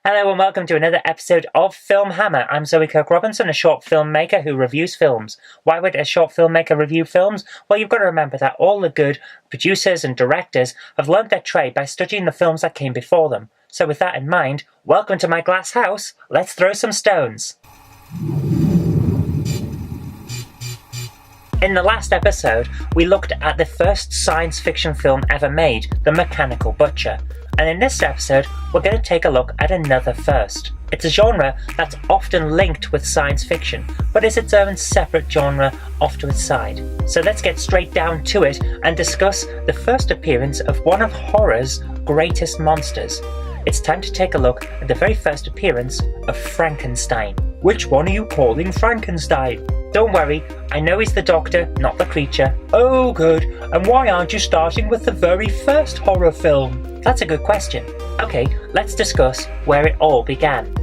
Hello and welcome to another episode of FilmHammer. I'm Zoe Kirk-Robinson, a short filmmaker who reviews films. Why would a short filmmaker review films? Well, you've got to remember that all the good producers and directors have learnt their trade by studying the films that came before them. So with that in mind, welcome to my glass house. Let's throw some stones. In the last episode, we looked at the first science fiction film ever made, The Mechanical Butcher. And in this episode, we're going to take a look at another first. It's a genre that's often linked with science fiction, but is its own separate genre off to its side. So let's get straight down to it and discuss the first appearance of one of horror's greatest monsters. It's time to take a look at the very first appearance of Frankenstein. Which one are you calling Frankenstein? Don't worry, I know he's the doctor, not the creature. Oh good, and why aren't you starting with the very first horror film? That's a good question. Okay, let's discuss where it all began.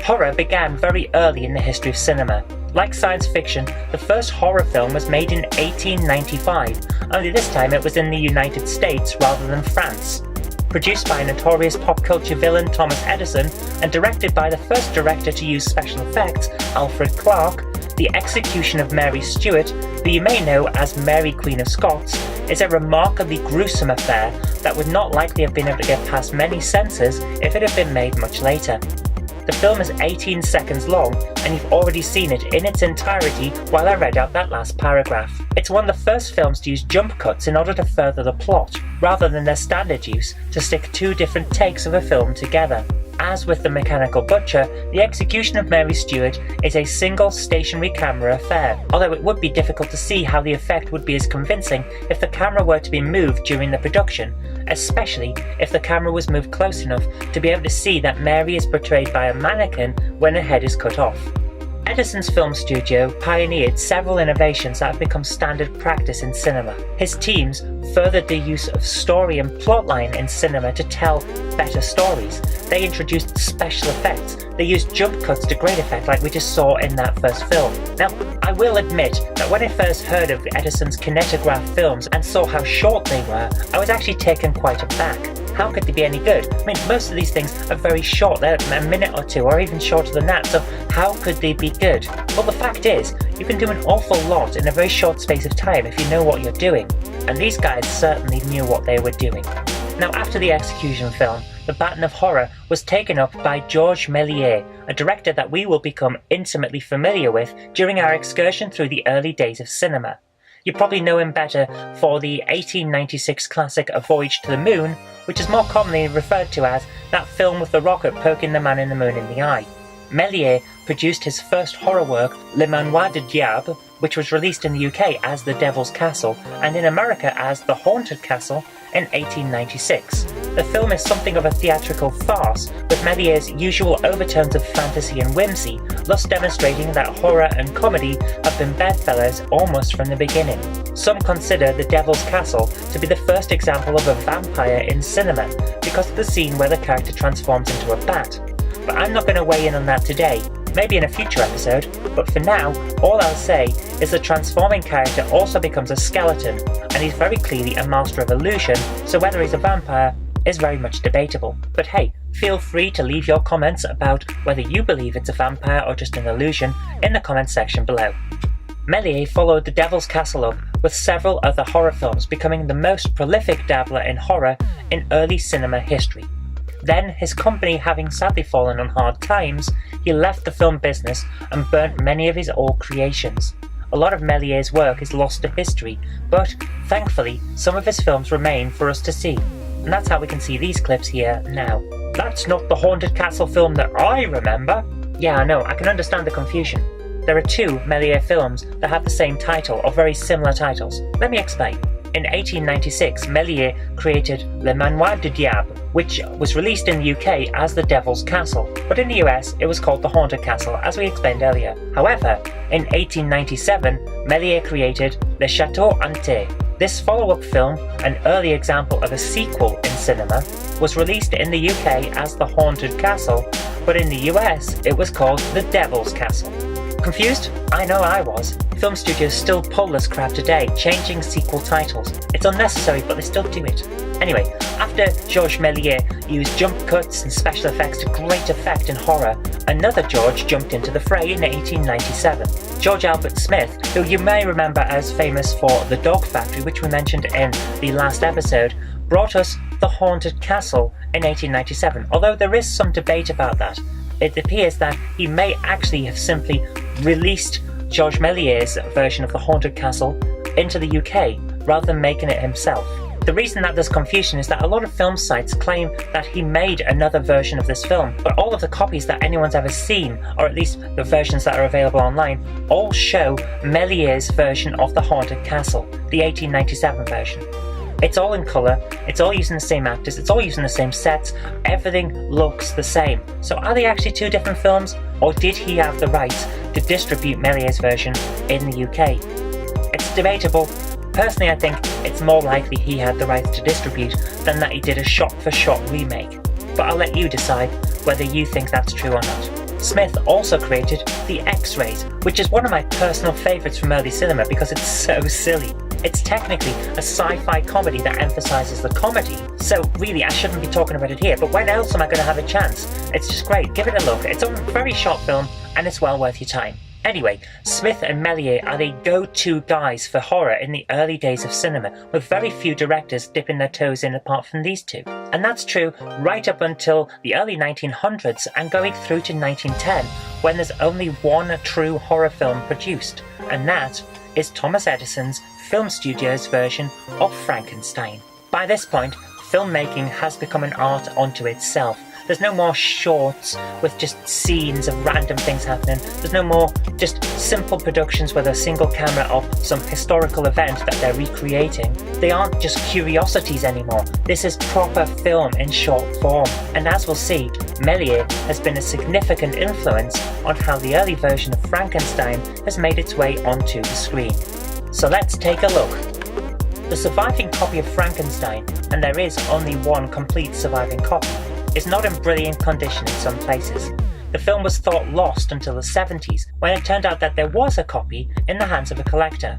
Horror began very early in the history of cinema. Like science fiction, the first horror film was made in 1895, only this time it was in the United States rather than France. Produced by notorious pop culture villain Thomas Edison and directed by the first director to use special effects, Alfred, the execution of Mary Stuart, who you may know as Mary Queen of Scots, is a remarkably gruesome affair that would not likely have been able to get past many censors if it had been made much later. The film is 18 seconds long, and you've already seen it in its entirety while I read out that last paragraph. It's one of the first films to use jump cuts in order to further the plot, rather than their standard use to stick two different takes of a film together. As with The Mechanical Butcher, the execution of Mary Stuart is a single stationary camera affair, although it would be difficult to see how the effect would be as convincing if the camera were to be moved during the production, especially if the camera was moved close enough to be able to see that Mary is portrayed by a mannequin when her head is cut off. Edison's film studio pioneered several innovations that have become standard practice in cinema. His teams furthered the use of story and plotline in cinema to tell better stories. They introduced special effects. They used jump cuts to great effect like we just saw in that first film. Now, I will admit that when I first heard of Edison's kinetograph films and saw how short they were, I was actually taken quite aback. How could they be any good? I mean, most of these things are very short, they're a minute or two, or even shorter than that, so how could they be good? Well, the fact is, you can do an awful lot in a very short space of time if you know what you're doing, and these guys certainly knew what they were doing. Now, after the execution film, the baton of horror was taken up by Georges Méliès, a director that we will become intimately familiar with during our excursion through the early days of cinema. You probably know him better for the 1896 classic A Voyage to the Moon, which is more commonly referred to as that film with the rocket poking the man in the moon in the eye. Méliès produced his first horror work, Le Manoir de Diable, which was released in the UK as The Devil's Castle, and in America as The Haunted Castle in 1896. The film is something of a theatrical farce, with Méliès' usual overtones of fantasy and whimsy, thus demonstrating that horror and comedy have been bedfellows almost from the beginning. Some consider The Devil's Castle to be the first example of a vampire in cinema, because of the scene where the character transforms into a bat. But I'm not going to weigh in on that today, maybe in a future episode, but for now, all I'll say is the transforming character also becomes a skeleton, and he's very clearly a master of illusion, so whether he's a vampire is very much debatable. But hey, feel free to leave your comments about whether you believe it's a vampire or just an illusion in the comments section below. Méliès followed The Devil's Castle up with several other horror films, becoming the most prolific dabbler in horror in early cinema history. Then, his company having sadly fallen on hard times, he left the film business and burnt many of his old creations. A lot of Méliès' work is lost to history, but thankfully, some of his films remain for us to see. And that's how we can see these clips here now. That's not the Haunted Castle film that I remember. Yeah, I know, I can understand the confusion. There are two Méliès films that have the same title or very similar titles. Let me explain. In 1896, Méliès created Le Manoir de Diable, which was released in the UK as The Devil's Castle, but in the US it was called The Haunted Castle, as we explained earlier. However, in 1897, Méliès created Le Château Hanté. This follow-up film, an early example of a sequel in cinema, was released in the UK as The Haunted Castle, but in the US it was called The Devil's Castle. Confused? I know I was. Film studios still pull this crap today, changing sequel titles. It's unnecessary, but they still do it. Anyway, after Georges Méliès used jump cuts and special effects to great effect in horror, another George jumped into the fray in 1897. George Albert Smith, who you may remember as famous for The Dog Factory, which we mentioned in the last episode, brought us The Haunted Castle in 1897, although there is some debate about that. It appears that he may actually have simply released Georges Méliès' version of The Haunted Castle into the UK, rather than making it himself. The reason that there's confusion is that a lot of film sites claim that he made another version of this film, but all of the copies that anyone's ever seen, or at least the versions that are available online, all show Méliès' version of The Haunted Castle, the 1897 version. It's all in colour, it's all using the same actors, it's all using the same sets, everything looks the same. So are they actually two different films, or did he have the rights to distribute Méliès' version in the UK? It's debatable. Personally, I think it's more likely he had the rights to distribute than that he did a shot-for-shot remake. But I'll let you decide whether you think that's true or not. Smith also created The X-Rays, which is one of my personal favourites from early cinema because it's so silly. It's technically a sci-fi comedy that emphasises the comedy, so really I shouldn't be talking about it here, but when else am I going to have a chance? It's just great, give it a look. It's a very short film and it's well worth your time. Anyway, Smith and Méliès are the go-to guys for horror in the early days of cinema, with very few directors dipping their toes in apart from these two. And that's true right up until the early 1900s and going through to 1910, when there's only one true horror film produced, and that is Thomas Edison's film studio's version of Frankenstein. By this point, filmmaking has become an art unto itself. There's no more shorts with just scenes of random things happening. There's no more just simple productions with a single camera of some historical event that they're recreating. They aren't just curiosities anymore. This is proper film in short form. And as we'll see, Méliès has been a significant influence on how the early version of Frankenstein has made its way onto the screen. So let's take a look. The surviving copy of Frankenstein, and there is only one complete surviving copy, is not in brilliant condition in some places. The film was thought lost until the 70s, when it turned out that there was a copy in the hands of a collector.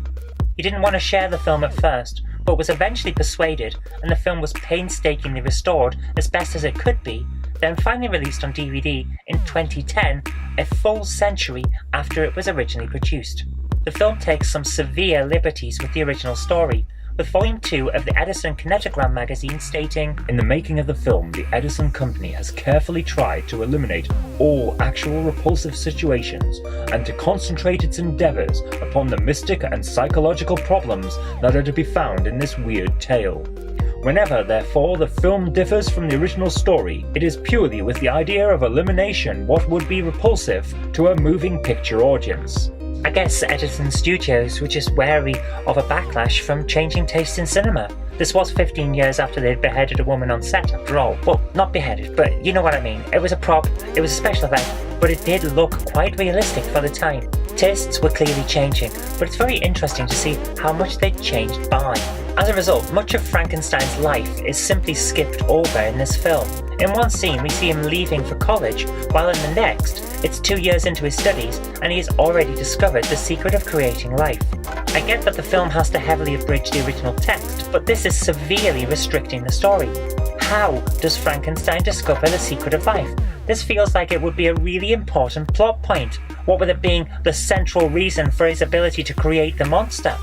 He didn't want to share the film at first, but was eventually persuaded, and the film was painstakingly restored as best as it could be, then finally released on DVD in 2010, a full century after it was originally produced. The film takes some severe liberties with the original story, with Volume 2 of the Edison Kinetogram magazine stating, "In the making of the film, the Edison Company has carefully tried to eliminate all actual repulsive situations and to concentrate its endeavours upon the mystic and psychological problems that are to be found in this weird tale. Whenever, therefore, the film differs from the original story, it is purely with the idea of elimination what would be repulsive to a moving picture audience." I guess Edison Studios were just wary of a backlash from changing taste in cinema. This was 15 years after they'd beheaded a woman on set, after all. Well, not beheaded, but you know what I mean. It was a prop, it was a special effect, but it did look quite realistic for the time. Tastes were clearly changing, but it's very interesting to see how much they'd changed by. As a result, much of Frankenstein's life is simply skipped over in this film. In one scene, we see him leaving for college, while in the next, it's 2 years into his studies, and he has already discovered the secret of creating life. I get that the film has to heavily abridge the original text, but this is severely restricting the story. How does Frankenstein discover the secret of life? This feels like it would be a really important plot point, what with it being the central reason for his ability to create the monster.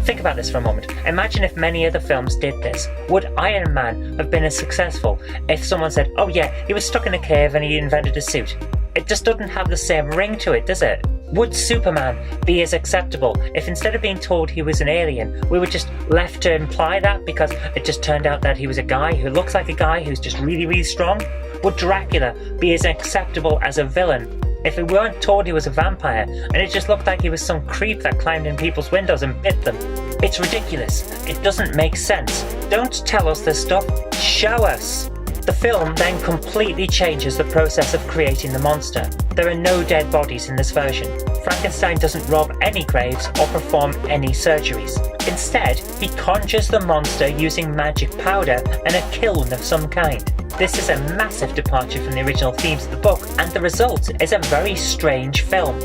Think about this for a moment. Imagine if many other films did this. Would Iron Man have been as successful if someone said, "Oh yeah, he was stuck in a cave and he invented a suit"? It just doesn't have the same ring to it, does it? Would Superman be as acceptable if instead of being told he was an alien, we were just left to imply that because it just turned out that he was a guy who looks like a guy who's just really, really strong? Would Dracula be as acceptable as a villain if we weren't told he was a vampire and it just looked like he was some creep that climbed in people's windows and bit them? It's ridiculous. It doesn't make sense. Don't tell us this stuff, show us. The film then completely changes the process of creating the monster. There are no dead bodies in this version. Frankenstein doesn't rob any graves or perform any surgeries. Instead, he conjures the monster using magic powder and a kiln of some kind. This is a massive departure from the original themes of the book, and the result is a very strange film.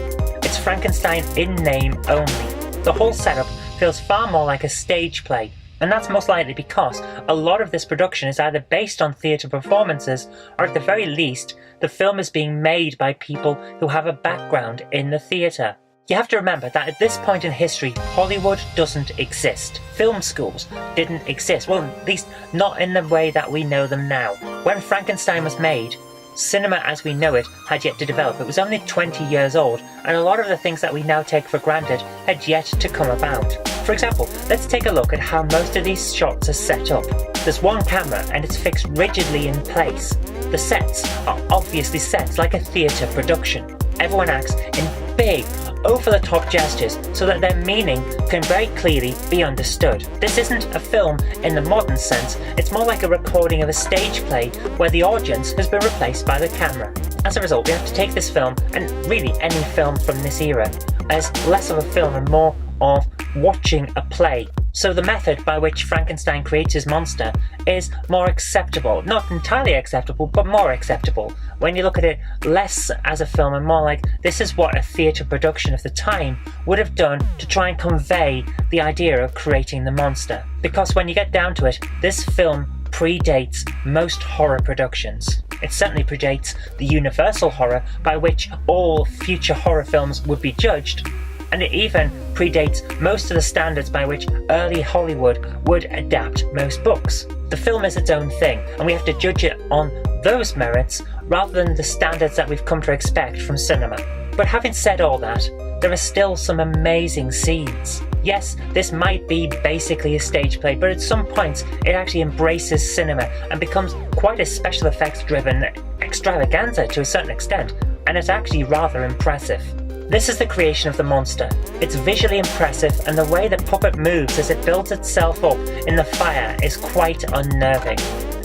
it's Frankenstein in name only. The whole setup feels far more like a stage play, and that's most likely because a lot of this production is either based on theatre performances, or at the very least, the film is being made by people who have a background in the theatre. You have to remember that at this point in history, Hollywood doesn't exist. Film schools didn't exist, well, at least not in the way that we know them now. When Frankenstein was made, cinema as we know it had yet to develop. It was only 20 years old, and a lot of the things that we now take for granted had yet to come about. For example, let's take a look at how most of these shots are set up. There's one camera and it's fixed rigidly in place. The sets are obviously sets like a theatre production. Everyone acts in big, over-the-top gestures so that their meaning can very clearly be understood. This isn't a film in the modern sense, it's more like a recording of a stage play where the audience has been replaced by the camera. As a result, we have to take this film, and really any film from this era, as less of a film and more of watching a play. So the method by which Frankenstein creates his monster is more acceptable. Not entirely acceptable, but more acceptable. When you look at it less as a film and more like this is what a theatre production of the time would have done to try and convey the idea of creating the monster. Because when you get down to it, this film predates most horror productions. It certainly predates the universal horror by which all future horror films would be judged, and it even predates most of the standards by which early Hollywood would adapt most books. The film is its own thing, and we have to judge it on those merits rather than the standards that we've come to expect from cinema. But having said all that, there are still some amazing scenes. Yes, this might be basically a stage play, but at some points it actually embraces cinema and becomes quite a special effects driven extravaganza to a certain extent, and it's actually rather impressive. This is the creation of the monster. It's visually impressive, and the way the puppet moves as it builds itself up in the fire is quite unnerving.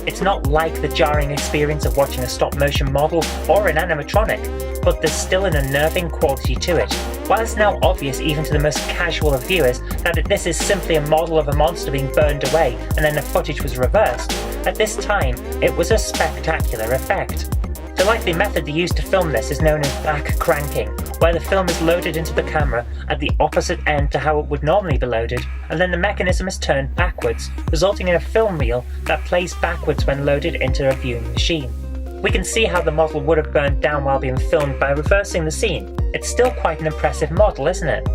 It's not like the jarring experience of watching a stop-motion model or an animatronic, but there's still an unnerving quality to it. While it's now obvious even to the most casual of viewers that this is simply a model of a monster being burned away and then the footage was reversed, at this time it was a spectacular effect. The likely method they used to film this is known as back cranking, where the film is loaded into the camera at the opposite end to how it would normally be loaded, and then the mechanism is turned backwards, resulting in a film reel that plays backwards when loaded into a viewing machine. We can see how the model would have burned down while being filmed by reversing the scene. It's still quite an impressive model, isn't it?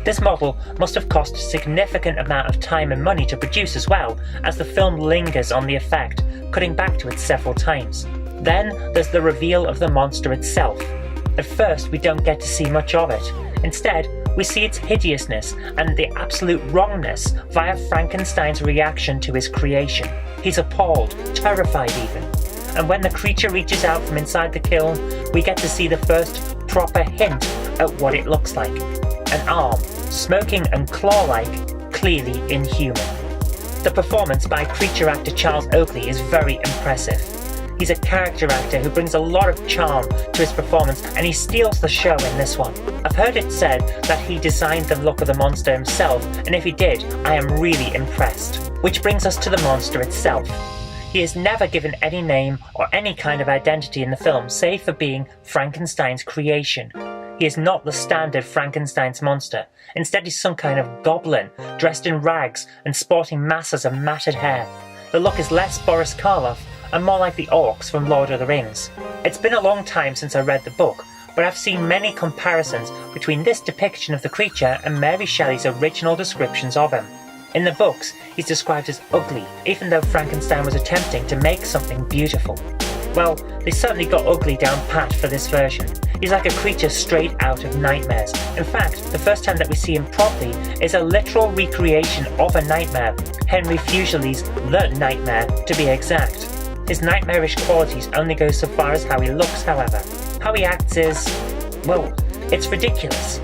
This model must have cost a significant amount of time and money to produce as well, as the film lingers on the effect, cutting back to it several times. Then there's the reveal of the monster itself. At first we don't get to see much of it. Instead, we see its hideousness and the absolute wrongness via Frankenstein's reaction to his creation. He's appalled, terrified even. And when the creature reaches out from inside the kiln, we get to see the first proper hint at what it looks like. An arm, smoking and claw-like, clearly inhuman. The performance by creature actor Charles Oakley is very impressive. He's a character actor who brings a lot of charm to his performance, and he steals the show in this one. I've heard it said that he designed the look of the monster himself, and if he did, I am really impressed. Which brings us to the monster itself. He is never given any name or any kind of identity in the film, save for being Frankenstein's creation. He is not the standard Frankenstein's monster. Instead, he's some kind of goblin, dressed in rags and sporting masses of matted hair. The look is less Boris Karloff and more like the orcs from Lord of the Rings. It's been a long time since I read the book, but I've seen many comparisons between this depiction of the creature and Mary Shelley's original descriptions of him. In the books, he's described as ugly, even though Frankenstein was attempting to make something beautiful. Well, they certainly got ugly down pat for this version. He's like a creature straight out of nightmares. In fact, the first time that we see him properly is a literal recreation of a nightmare, Henry Fuseli's The Nightmare to be exact. His nightmarish qualities only go so far as how he looks, however. How he acts is, well, it's ridiculous.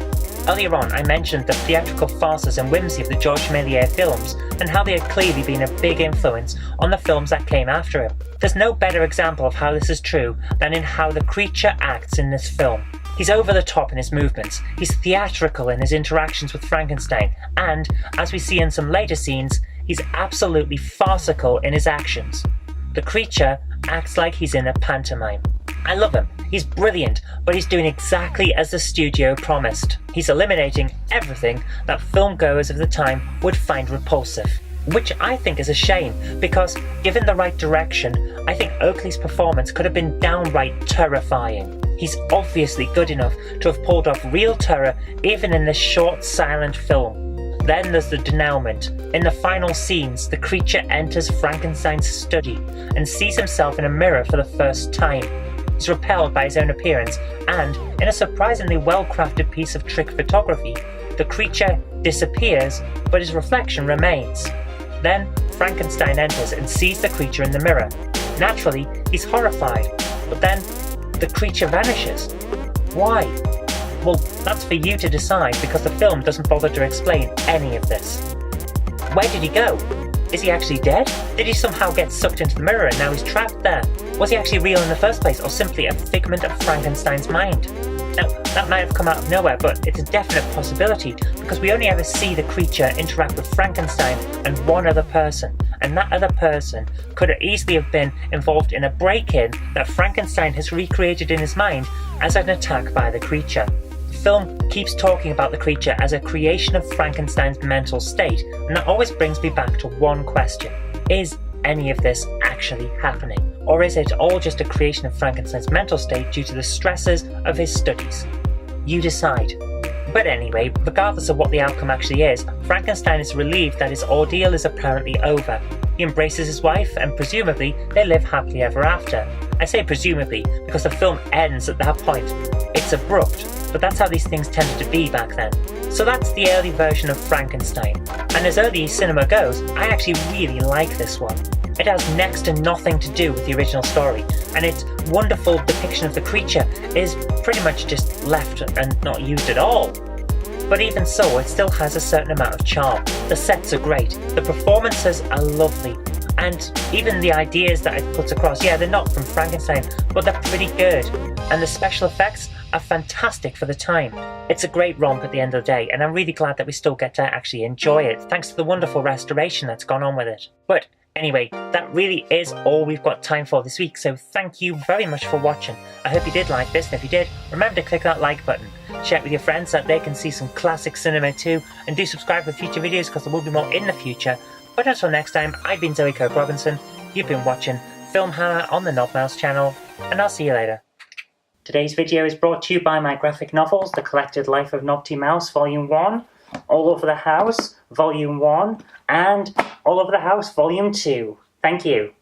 Earlier on, I mentioned the theatrical farces and whimsy of the Georges Méliès films, and how they had clearly been a big influence on the films that came after him. There's no better example of how this is true than in how the creature acts in this film. He's over the top in his movements, he's theatrical in his interactions with Frankenstein, and, as we see in some later scenes, he's absolutely farcical in his actions. The creature acts like he's in a pantomime. I love him. He's brilliant, but he's doing exactly as the studio promised. He's eliminating everything that filmgoers of the time would find repulsive. Which I think is a shame, because given the right direction, I think Oakley's performance could have been downright terrifying. He's obviously good enough to have pulled off real terror even in this short, silent film. Then there's the denouement. In the final scenes, the creature enters Frankenstein's study and sees himself in a mirror for the first time. He's repelled by his own appearance, and, in a surprisingly well-crafted piece of trick photography, the creature disappears, but his reflection remains. Then, Frankenstein enters and sees the creature in the mirror. Naturally, he's horrified, but then the creature vanishes. Why? Well, that's for you to decide, because the film doesn't bother to explain any of this. Where did he go? Is he actually dead? Did he somehow get sucked into the mirror and now he's trapped there? Was he actually real in the first place, or simply a figment of Frankenstein's mind? Now, that might have come out of nowhere, but it's a definite possibility, because we only ever see the creature interact with Frankenstein and one other person, and that other person could easily have been involved in a break-in that Frankenstein has recreated in his mind as an attack by the creature. The film keeps talking about the creature as a creation of Frankenstein's mental state, and that always brings me back to one question. Is any of this actually happening? Or is it all just a creation of Frankenstein's mental state due to the stresses of his studies? You decide. But anyway, regardless of what the outcome actually is, Frankenstein is relieved that his ordeal is apparently over. He embraces his wife, and presumably they live happily ever after. I say presumably because the film ends at that point. It's abrupt, but that's how these things tended to be back then. So that's the early version of Frankenstein, and as early as cinema goes, I actually really like this one. It has next to nothing to do with the original story, and its wonderful depiction of the creature is pretty much just left and not used at all. But even so, it still has a certain amount of charm. The sets are great, the performances are lovely, and even the ideas that it puts across, yeah, they're not from Frankenstein, but they're pretty good. And the special effects are fantastic for the time. It's a great romp at the end of the day, and I'm really glad that we still get to actually enjoy it, thanks to the wonderful restoration that's gone on with it. But anyway, that really is all we've got time for this week, so thank you very much for watching. I hope you did like this, and if you did, remember to click that like button. Share it with your friends so that they can see some classic cinema too, and do subscribe for future videos because there will be more in the future. But until next time, I've been Zoe Kirk-Robinson, you've been watching FilmHammer on the Knobmouse channel, and I'll see you later. Today's video is brought to you by my graphic novels, The Collected Life of Knobty Mouse, Volume 1, All Over the House, Volume 1, and All Over the House, Volume 2. Thank you.